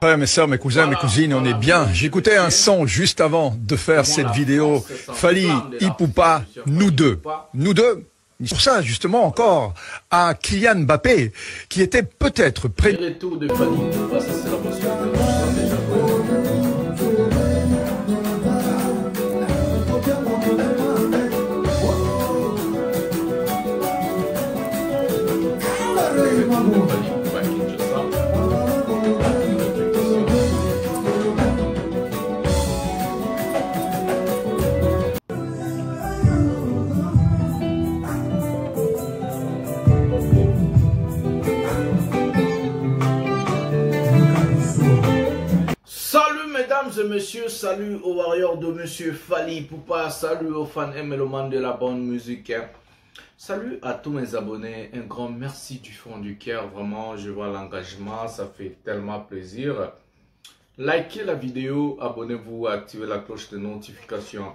Frères, mes sœurs, mes cousins, mes cousines, on est bien. J'écoutais un son juste avant de faire cette vidéo. Fally Ipupa, nous deux. Nous deux. Pour ça, justement, encore à Kylian Mbappé, qui était peut-être prêt. Le retour de Fally Ipupa, ça c'est la possibilité. Salut mesdames et messieurs, salut aux warriors de monsieur Fally Ipupa, salut aux fans et mélomanes de la bonne musique. Salut à tous mes abonnés, un grand merci du fond du cœur, vraiment je vois l'engagement, ça fait tellement plaisir. Likez la vidéo, abonnez-vous, activez la cloche de notification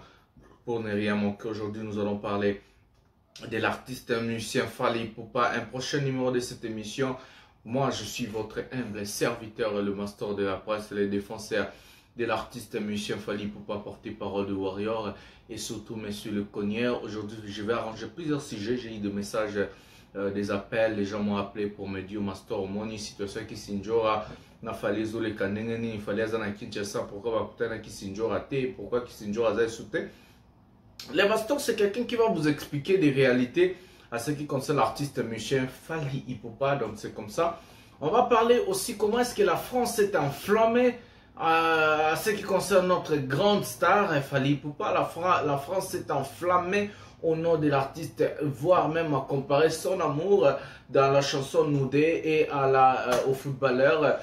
pour ne rien manquer. Aujourd'hui nous allons parler de l'artiste musicien Fally Ipupa, un prochain numéro de cette émission. Moi je suis votre humble serviteur et le master de la presse, le défenseur de l'artiste musicien Fally Ipupa, porte-parole de Warrior et surtout monsieur le Cogneur. Aujourd'hui je vais arranger plusieurs sujets, j'ai eu des messages, des appels, les gens m'ont appelé pour me dire master moni situation qui s'injora na fallait zoler kanengeni il fallait azana Kinshasa pourquoi bakutana qui s'injora te pourquoi qui s'injora za souté. Le master c'est quelqu'un qui va vous expliquer des réalités à ce qui concerne l'artiste musicien Fally Ipupa, donc c'est comme ça. On va parler aussi comment est-ce que la France s'est enflammée à ce qui concerne notre grande star Fally Ipupa. La France s'est enflammée au nom de l'artiste, voire même à comparer son amour dans la chanson Noudé et au footballeur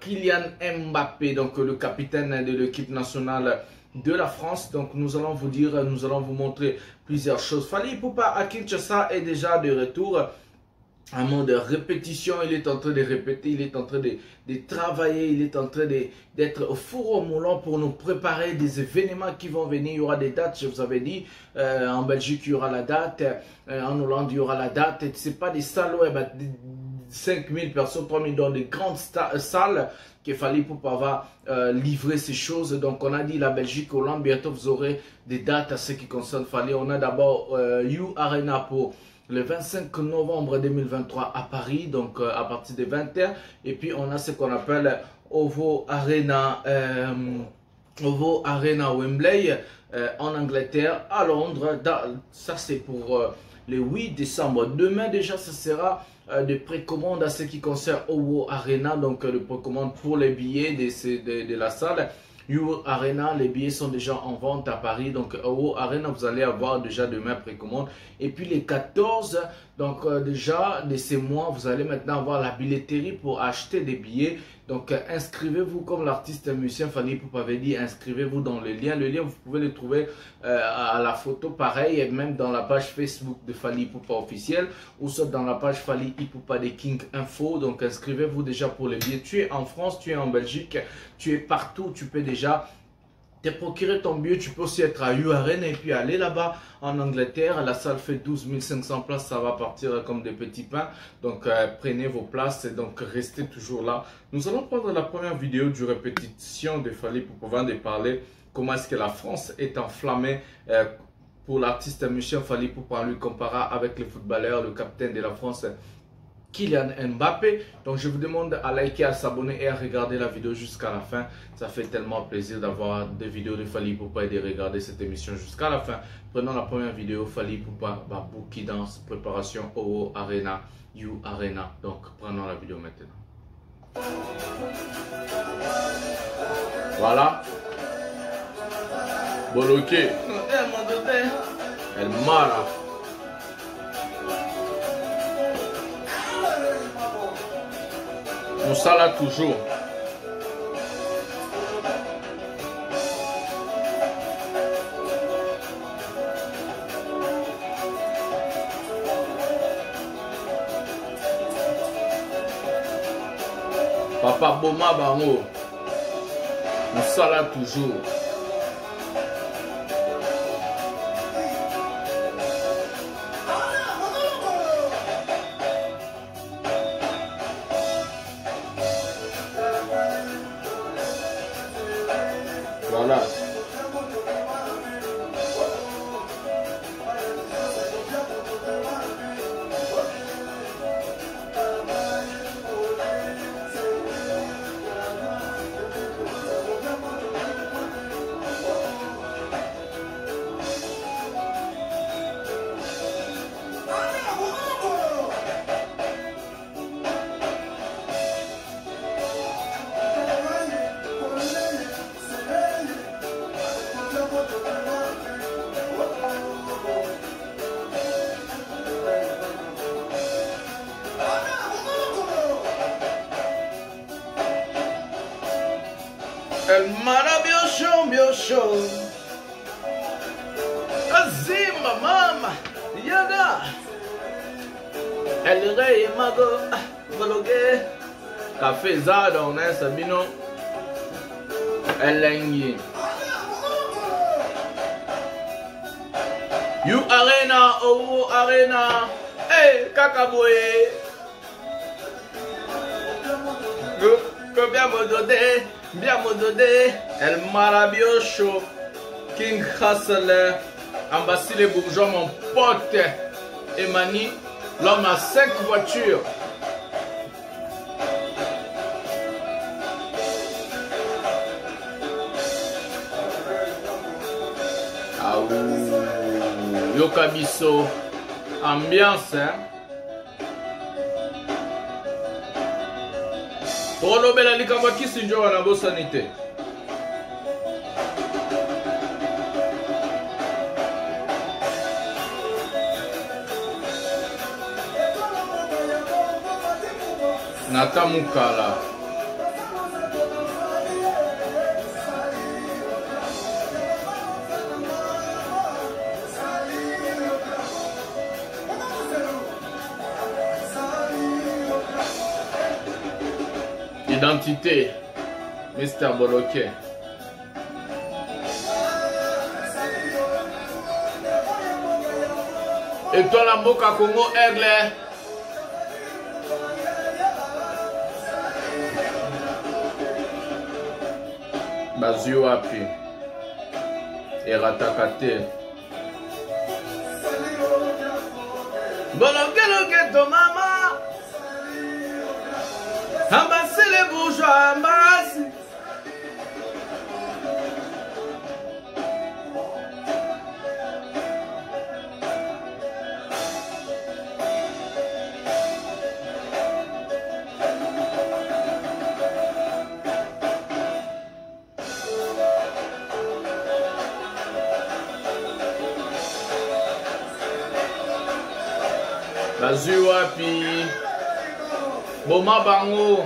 Kylian Mbappé, donc le capitaine de l'équipe nationale de la France. Donc nous allons vous dire, nous allons vous montrer plusieurs choses. Fally Ipupa à Kinshasa est déjà de retour. Un mode de répétition, il est en train de répéter, il est en train de travailler, il est en train d'être au four au moulin pour nous préparer des événements qui vont venir. Il y aura des dates, je vous avais dit, en Belgique il y aura la date, en Hollande il y aura la date. Ce n'est pas des salles, 5000 personnes, 3000 dans des grandes salles que Fally Ipupa va livrer ces choses. Donc on a dit la Belgique, Hollande, bientôt vous aurez des dates à ce qui concerne Fally. On a d'abord You Arena pour le 25 novembre 2023 à Paris, donc à partir des 20h. Et puis on a ce qu'on appelle OVO Arena Wembley en Angleterre, à Londres. Ça c'est pour le 8 décembre. Demain déjà, ce sera de précommande à ce qui concerne OVO Arena, donc de précommande pour les billets de la salle. You Arena, les billets sont déjà en vente à Paris. Donc, OVO Arena, vous allez avoir déjà demain précommande. Et puis, les 14, donc déjà de ces mois, vous allez maintenant avoir la billetterie pour acheter des billets. Donc, inscrivez-vous comme l'artiste musicien Fally Ipupa avait dit. Inscrivez-vous dans le lien. Le lien, vous pouvez le trouver à la photo, pareil, et même dans la page Facebook de Fally Ipupa officiel, ou soit dans la page Fally Ipupa des King Info. Donc, inscrivez-vous déjà pour les billets. Tu es en France, tu es en Belgique, tu es partout, tu peux déjà te procurer ton billet. Tu peux aussi être à You Arena et puis aller là-bas en Angleterre. La salle fait 12 500 places, ça va partir comme des petits pains. Donc prenez vos places et donc restez toujours là. Nous allons prendre la première vidéo du répétition de Fally pour pouvoir parler comment est-ce que la France est enflammée pour l'artiste musicien Fally pour lui comparer avec le footballeur, le capitaine de la France Kylian Mbappé. Donc je vous demande à liker, à s'abonner et à regarder la vidéo jusqu'à la fin. Ça fait tellement plaisir d'avoir des vidéos de Fally Ipupa et de regarder cette émission jusqu'à la fin. Prenons la première vidéo, Fally Ipupa, Babou qui danse, préparation OVO Arena, You Arena. Donc prenons la vidéo maintenant. Voilà. Bloqué. Elle mara. On s'en là toujours. Papa Boma Bango. On s'en là toujours. Voilà. El maravilloso, Azima mama, Yada, El rey mago, Bologue, Café Zadon, Sabino, El Lengi. You arena, oh arena, hey, Kakaboe. Bien mododé, El Maravilloso, King Hustler, Ambassadeur Bourgeois, mon pote, Emani, l'homme à 5 voitures. Ah ouh, Yokabiso, ambiance, hein. Olobela likamba kisinjo wana bosanite. Natamukala. Identité, Mr. Boloké. Et toi la Mboka Congo Erle. Bazio api. Eratakate. Boloké loké to mama. Ambasser les bourgeois, ambasser. Bazu wapi. Boma bango.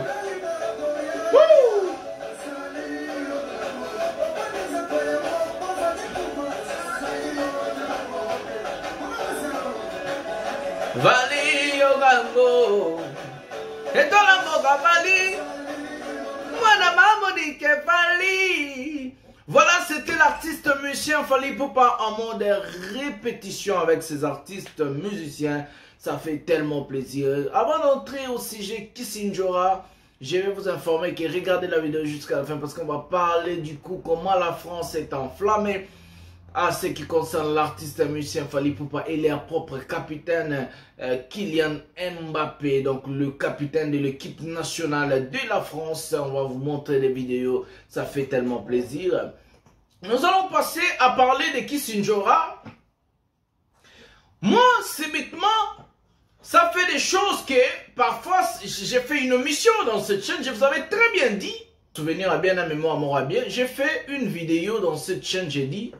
Vali yogango. Et toi la moga vali. Mwana mamodi ke vali. Voilà, c'était l'artiste musicien Fally Ipupa en mode répétition avec ses artistes musiciens. Ça fait tellement plaisir. Avant d'entrer au sujet Kissinjora, je vais vous informer que regardez la vidéo jusqu'à la fin parce qu'on va parler du coup comment la France est enflammée à ce qui concerne l'artiste musicien Fally Ipupa et leur propre capitaine Kylian Mbappé, donc le capitaine de l'équipe nationale de la France. On va vous montrer des vidéos, ça fait tellement plaisir. Nous allons passer à parler de Kissinjora. Moi, subitement, ça fait des choses que parfois j'ai fait une mission dans cette chaîne. Je vous avais très bien dit, souvenir à bien, la mémoire m'aura bien. J'ai fait une vidéo dans cette chaîne, j'ai dit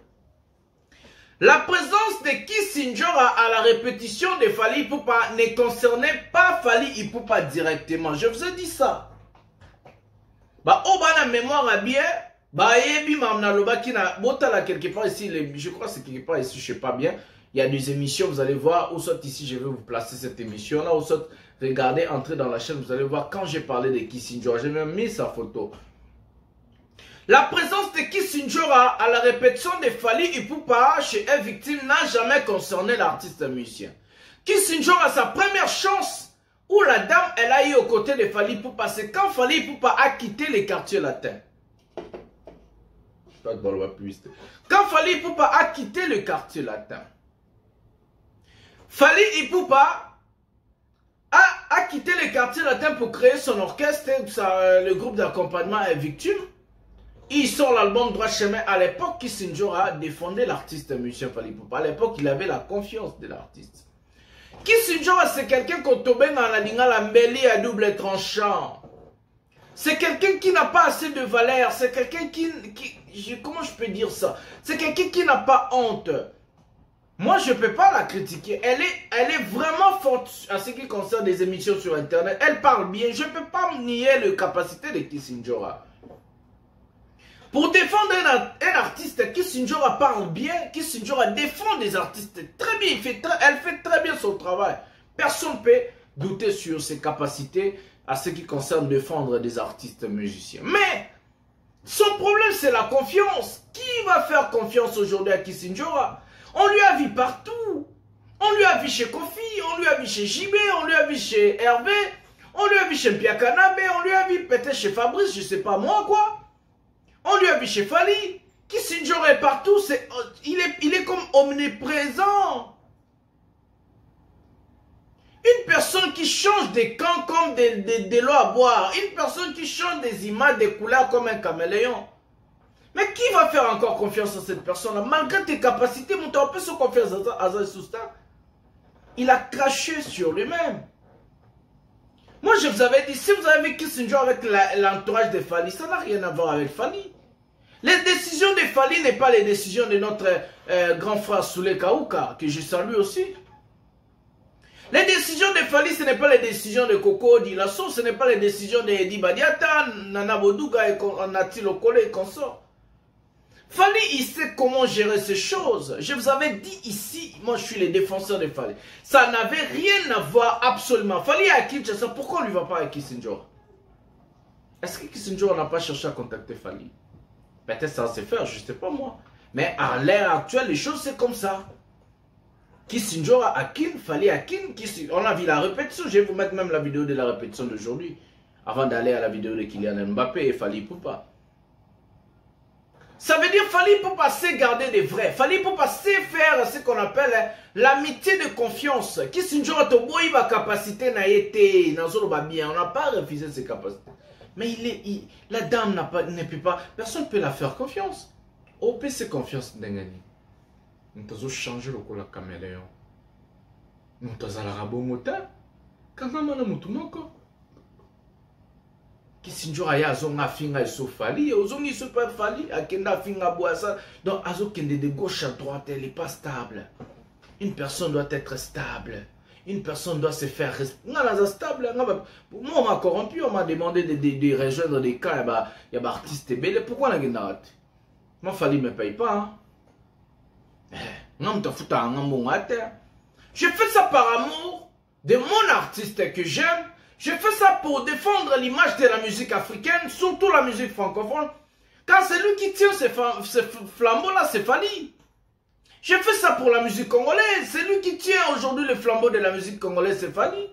la présence de Kissinjora à la répétition de Fally Ipupa ne concernait pas Fally Ipupa directement. Je vous ai dit ça. Bah, oh, bah, la mémoire a bien. Bah, yebi mamna loba qui na botala quelque part ici, je crois que c'est quelque part ici, je sais pas bien. Il y a des émissions, vous allez voir, ou soit ici, je vais vous placer cette émission-là, ou soit regardez, entrez dans la chaîne, vous allez voir quand j'ai parlé de Kissinjora, j'ai même mis sa photo. La présence de Kissinjora à la répétition de Fally Ipupa chez une victime n'a jamais concerné l'artiste musicien. Kissinjora, sa première chance où la dame, elle a eu aux côtés de Fally Ipupa, c'est quand Fally Ipupa a quitté les quartiers latins. Quand Fally Ipupa a quitté le quartier latin, Fally Ipupa a quitté le quartier latin pour créer son orchestre, le groupe d'accompagnement est Victime. Il sort l'album Droit Chemin. À l'époque, Kissinjora défendait l'artiste musicien Fally Ipupa. À l'époque, il avait la confiance de l'artiste. Kissinjora, c'est quelqu'un qu'on tombe dans la ligne la mêlée à double tranchant. C'est quelqu'un qui n'a pas assez de valeur. C'est quelqu'un qui... Comment je peux dire ça? C'est quelqu'un qui n'a pas honte. Moi, je ne peux pas la critiquer. Elle est vraiment forte à ce qui concerne les émissions sur Internet. Elle parle bien. Je ne peux pas nier la capacité de Kissinjora. Pour défendre un artiste, Kissinjora parle bien. Kissinjora défend des artistes très bien. Elle fait très bien son travail. Personne ne peut douter sur ses capacités à ce qui concerne défendre des artistes musiciens. Mais son problème, c'est la confiance. Qui va faire confiance aujourd'hui à Kissinjora? On lui a vu partout. On lui a vu chez Kofi, on lui a vu chez JB, on lui a vu chez Hervé, on lui a vu chez Pierre Kanabé, on lui a vu peut-être chez Fabrice, je sais pas moi quoi. On lui a vu chez Fally. Kissinjora est partout, il est comme omniprésent. Une personne qui change des camps comme de l'eau à boire. Une personne qui change des images, des couleurs comme un caméléon. Mais qui va faire encore confiance à cette personne-là? Malgré tes capacités, mon temps, on peut se confier à Azai. Il a craché sur lui-même. Moi, je vous avais dit, si vous avez vu Kissinjora avec l'entourage de Fally, ça n'a rien à voir avec Fally. Les décisions de Fally n'est pas les décisions de notre grand frère Soulé Kaouka, que je salue aussi. Les décisions de Fally, ce n'est pas les décisions de Coco Dilasso, ce n'est pas les décisions de Eddie Badiata, Nana Bodouga et Nati Lokole et consorts. Fally, il sait comment gérer ces choses. Je vous avais dit ici, moi je suis le défenseur de Fally. Ça n'avait rien à voir absolument. Fally à Kinshasa, pourquoi on ne lui va pas avec Kissinjora? Est-ce que Kissinjora n'a pas cherché à contacter Fally? Peut-être ça va se faire, je ne sais pas moi. Mais à l'ère actuelle, les choses c'est comme ça. Kissinjora à Kin, Fally à Kin. On a vu la répétition, je vais vous mettre même la vidéo de la répétition d'aujourd'hui. Avant d'aller à la vidéo de Kylian Mbappé et Fally Ipupa. Ça veut dire Fally Ipupa sait garder des vrais. Fally Ipupa sait faire ce qu'on appelle l'amitié de confiance. Kissinjora Toboy va capacité n'a été bien. On n'a pas refusé ses capacités. Mais la dame ne peut pas. Personne ne peut la faire confiance. On peut se confiance d'engagner. Nous avons changé le coup la caméléon. Nous avons la bonne quand on a un Kissinjora ya zonga finga iso Fally, ozongi iso pas Fally, akenda finga boisa. Donc azo kende de gauche à droite, elle n'est pas stable. Une personne doit être stable. Une personne doit se faire respecter. Stable. Moi on m'a corrompu, on m'a demandé de rejoindre des cas, il y a artistes belé. Pourquoi la genda? Moi Fally me paye pas. Non, je fais ça par amour de mon artiste que j'aime. Je fais ça pour défendre l'image de la musique africaine, surtout la musique francophone. Car c'est lui qui tient ce flambeau-là, c'est Fally. Je fais ça pour la musique congolaise. C'est lui qui tient aujourd'hui le flambeau de la musique congolaise, c'est Fally.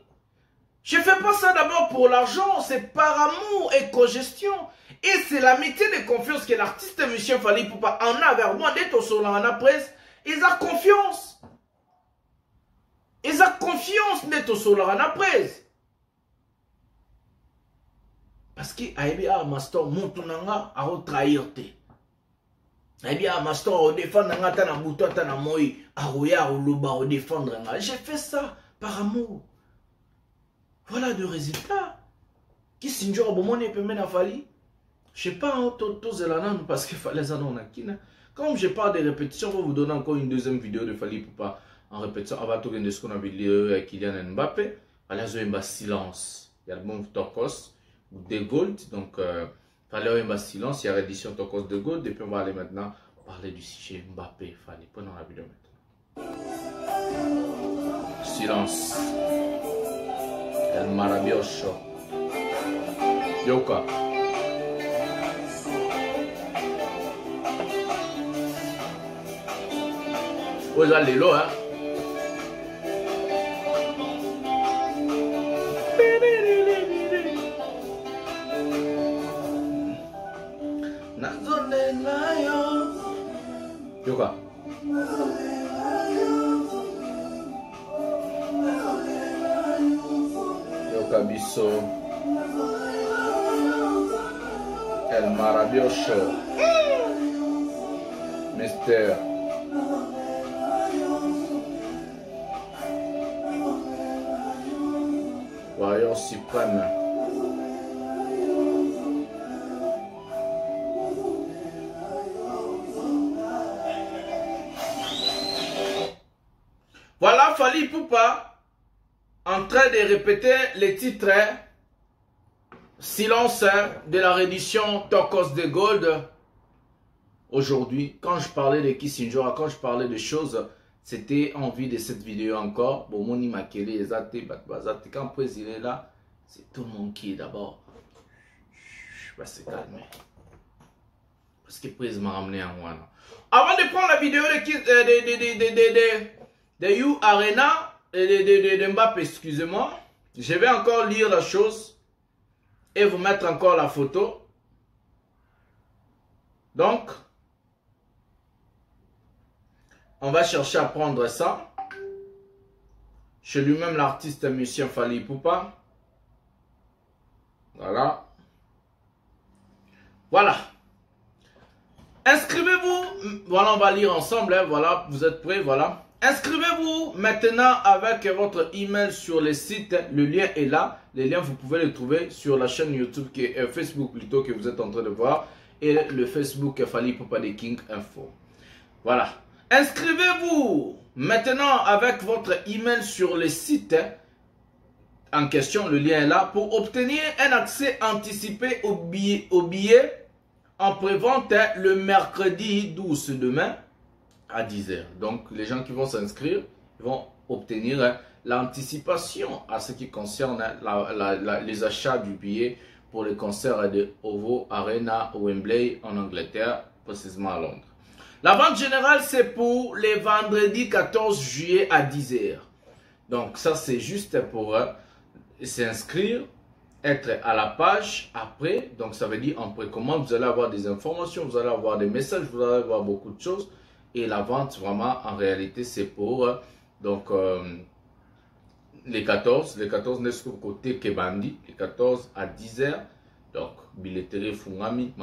Je ne fais pas ça d'abord pour l'argent, c'est par amour et cogestion. Et c'est l'amitié de confiance que l'artiste musicien Fally Ipupa en a vers moi. Dès qu'on sur la presse, ils ont confiance. Ils ont confiance dès qu'on sur la presse. Parce que Aïbi a Mastor montunanga a trahir te. Aïbi a Mastor a défendre nga tana buto tana moi a roya ou luba a défendre nga. J'ai fait ça par amour. Voilà le résultat. Kissinjora bomone peut mener à Fally. Je sais pas tous zelana parce que Fally ça non akina. Comme je parle de répétition, on va vous donner encore une deuxième vidéo de Fally Ipupa en répétition. On va tout de ce qu'on a vu avec Kylian Mbappé. Allez, il y a silence. Il y a le bon Torkos. De Gold, donc fallait un silence, il y a l'édition Tokos de Gold, et puis on va aller maintenant parler du sujet Mbappé, Fally, pendant la vidéo maintenant. Silence. El maravilloso. Yoka. Oh là, les lots, hein. Yoka. Yoka biso. El maravilloso. Mister. Warrior suprême. Voilà Fally Ipupa en train de répéter les titres Silence de la réédition Turquoise de Gold. Aujourd'hui, quand je parlais de Kissinger, quand je parlais de choses, c'était en vue de cette vidéo encore. Bon, Moni Makele, Ezate, Batbazate, quand Président est là, c'est tout le monde qui est d'abord. Je vais se calmer. Parce que Président m'a ramené en moi. Avant de prendre la vidéo de You Arena, de Mbappé, excusez-moi, je vais encore lire la chose et vous mettre encore la photo. Donc, on va chercher à prendre ça. Chez lui-même, l'artiste musicien Fally Ipupa. Voilà. Voilà. Inscrivez-vous. Voilà, on va lire ensemble. Hein, voilà, vous êtes prêts. Voilà. Inscrivez-vous maintenant avec votre email sur le site. Le lien est là. Les liens, vous pouvez les trouver sur la chaîne YouTube, qui est Facebook plutôt, que vous êtes en train de voir. Et le Facebook Fally Ipupa de King Info. Voilà. Inscrivez-vous maintenant avec votre email sur le site en question. Le lien est là pour obtenir un accès anticipé au billet en prévente le mercredi 12 demain à 10 h. Donc, les gens qui vont s'inscrire vont obtenir l'anticipation à ce qui concerne les achats du billet pour les concerts de OVO Arena Wembley en Angleterre, précisément à Londres. La vente générale, c'est pour les vendredis 14 juillet à 10 h. Donc, ça, c'est juste pour s'inscrire, être à la page après. Donc, ça veut dire en précommande, vous allez avoir des informations, vous allez avoir des messages, vous allez avoir beaucoup de choses. Et la vente, vraiment, en réalité, c'est pour les 14 n'est ce côté Kebandi, les 14 à 10 h. Donc, billetterie Fungami,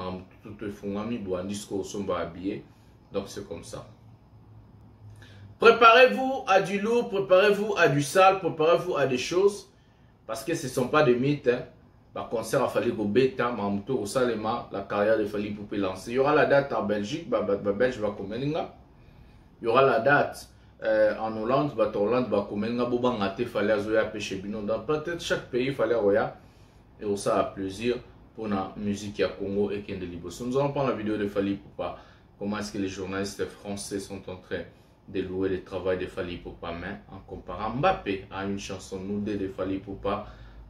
tout Fungami, Douandisco, Somba habillé. Donc, c'est comme ça. Préparez-vous à du lourd, préparez-vous à du sale, préparez-vous à des choses. Parce que ce ne sont pas des mythes. Hein. Par concert à Fally Gobeta, Mamouto, au Salema, la carrière de Fally Ipupa lancée. Il y aura la date en Belgique, Belge va Komeninga. Il y aura la date en Hollande, Hollande va Komeninga, Bobangate, Fally Azoya, Péchebino. Dans peut-être chaque pays, Fally Roya. Et au ça a plaisir pour la musique à Congo et Kende Liboso. Nous allons prendre la vidéo de Fally Ipupa. Comment est-ce que les journalistes français sont en train de louer le travail de Fally Ipupa, mais en comparant Mbappé à une chanson noudée de Fally Ipupa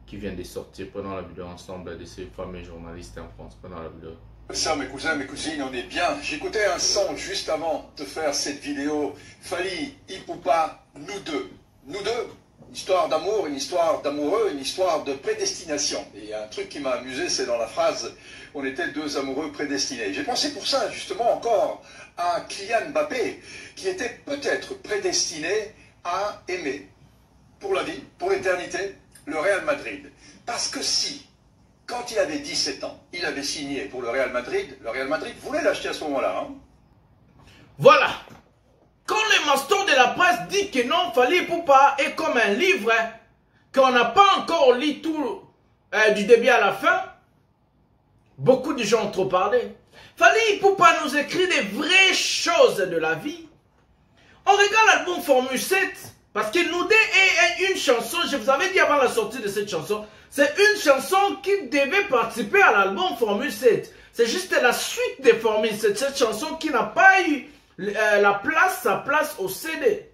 qui vient de sortir. Prenons la vidéo ensemble de ces fameux journalistes en France. Prenons la vidéo. Ça, mes cousins, mes cousines, on est bien. J'écoutais un son juste avant de faire cette vidéo. Fally Ipupa, nous deux. Nous deux. Une histoire d'amour, une histoire d'amoureux, une histoire de prédestination. Et un truc qui m'a amusé, c'est dans la phrase « On était deux amoureux prédestinés ». J'ai pensé pour ça, justement, encore à Kylian Mbappé, qui était peut-être prédestiné à aimer, pour la vie, pour l'éternité, le Real Madrid. Parce que si, quand il avait 17 ans, il avait signé pour le Real Madrid voulait l'acheter à ce moment-là. Hein. Voilà. Quand le maston de la presse dit que non, Fally Ipupa est comme un livre qu'on n'a pas encore lu tout du début à la fin, beaucoup de gens ont trop parlé. Fally Ipupa nous écrit des vraies choses de la vie. On regarde l'album Formule 7, parce que Noudé est une chanson, je vous avais dit avant la sortie de cette chanson, c'est une chanson qui devait participer à l'album Formule 7. C'est juste la suite des Formule 7, cette chanson qui n'a pas eu sa place au CD.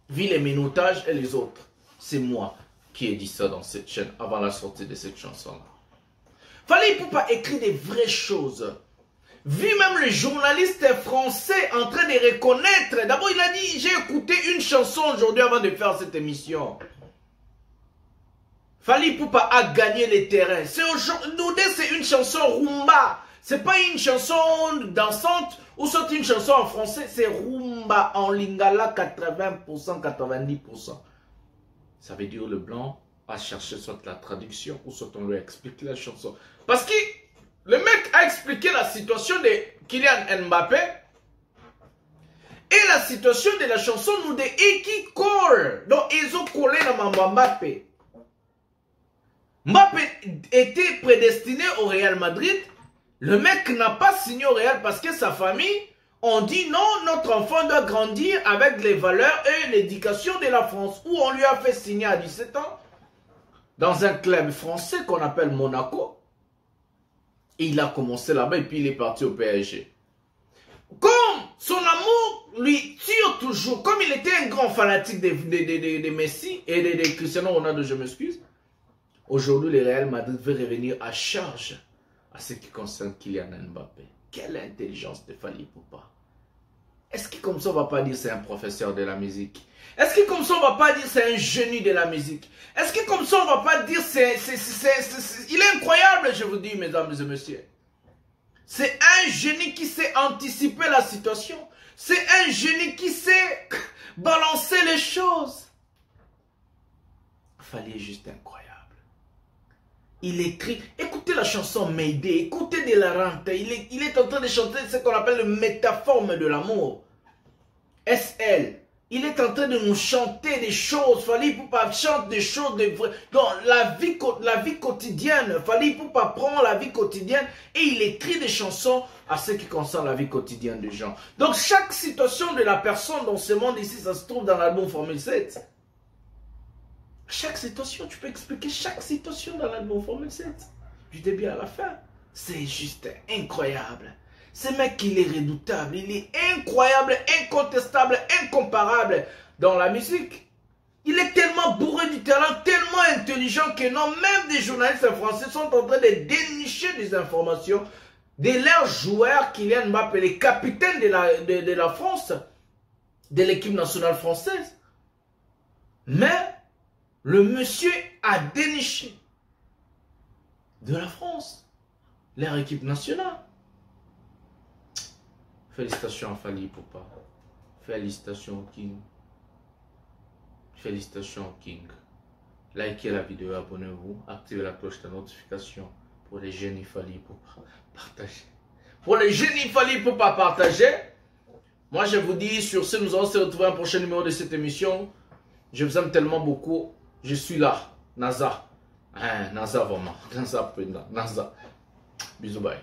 Vu les minutages et les autres. C'est moi qui ai dit ça dans cette chaîne avant la sortie de cette chanson-là. Fally Ipupa écrit des vraies choses. Vu même le journaliste français en train de reconnaître. D'abord, il a dit, j'ai écouté une chanson aujourd'hui avant de faire cette émission. Fally Ipupa a gagné les terrains. Noudé, c'est une chanson rumba. C'est pas une chanson dansante ou soit une chanson en français, c'est rumba en lingala 80%, 90%. Ça veut dire le blanc a cherché soit la traduction ou soit on lui explique la chanson. Parce que le mec a expliqué la situation de Kylian Mbappé et la situation de la chanson nous de Eki Cole. Donc ils ont collé dans Mbappé. Mbappé était prédestiné au Real Madrid. Le mec n'a pas signé au Real parce que sa famille ont dit non, notre enfant doit grandir avec les valeurs et l'éducation de la France. Où on lui a fait signer à 17 ans dans un club français qu'on appelle Monaco. Et il a commencé là-bas et puis il est parti au PSG. Comme son amour lui tire toujours, comme il était un grand fanatique de Messi et de Cristiano Ronaldo, je m'excuse. Aujourd'hui, le Real Madrid veut revenir à charge à ce qui concerne Kylian Mbappé. Quelle intelligence de Fally Ipupa. Est-ce que comme ça on va pas dire c'est un professeur de la musique? Est-ce que comme ça on va pas dire c'est un génie de la musique? Est-ce que comme ça on va pas dire il est incroyable, je vous dis, mesdames et messieurs. C'est un génie qui sait anticiper la situation. C'est un génie qui sait balancer les choses. Fally est juste incroyable. Il écrit, écoutez la chanson Mayday, écoutez De La Renta, il est en train de chanter ce qu'on appelle le métaforme de l'amour. SL, il est en train de nous chanter des choses, Fally Ipupa chante des choses de vraies, dans la vie quotidienne, Fally Ipupa prend la vie quotidienne et il écrit des chansons à ce qui concerne la vie quotidienne des gens. Donc chaque situation de la personne dans ce monde ici, ça se trouve dans l'album Formule 7. Chaque situation, tu peux expliquer chaque situation dans l'album Formule 7. Du début à la fin. C'est juste incroyable. Ce mec, il est redoutable. Il est incroyable, incontestable, incomparable dans la musique. Il est tellement bourré du talent, tellement intelligent que non, même des journalistes français sont en train de dénicher des informations de leurs joueurs, Kylian Mbappé, les capitaines de la France, de l'équipe nationale française. Mais le monsieur a déniché de la France leur équipe nationale. Félicitations à Fally Ipupa. Félicitations au King. Félicitations au King. Likez la vidéo, abonnez-vous, activez la cloche de notification pour les génies Fally Ipupa. Partagez. Pour les génies Fally Ipupa, partagez. Moi je vous dis, sur ce, nous allons se retrouver un prochain numéro de cette émission. Je vous aime tellement beaucoup. Je suis là, NASA. NASA vraiment. NASA. Bisous, bye.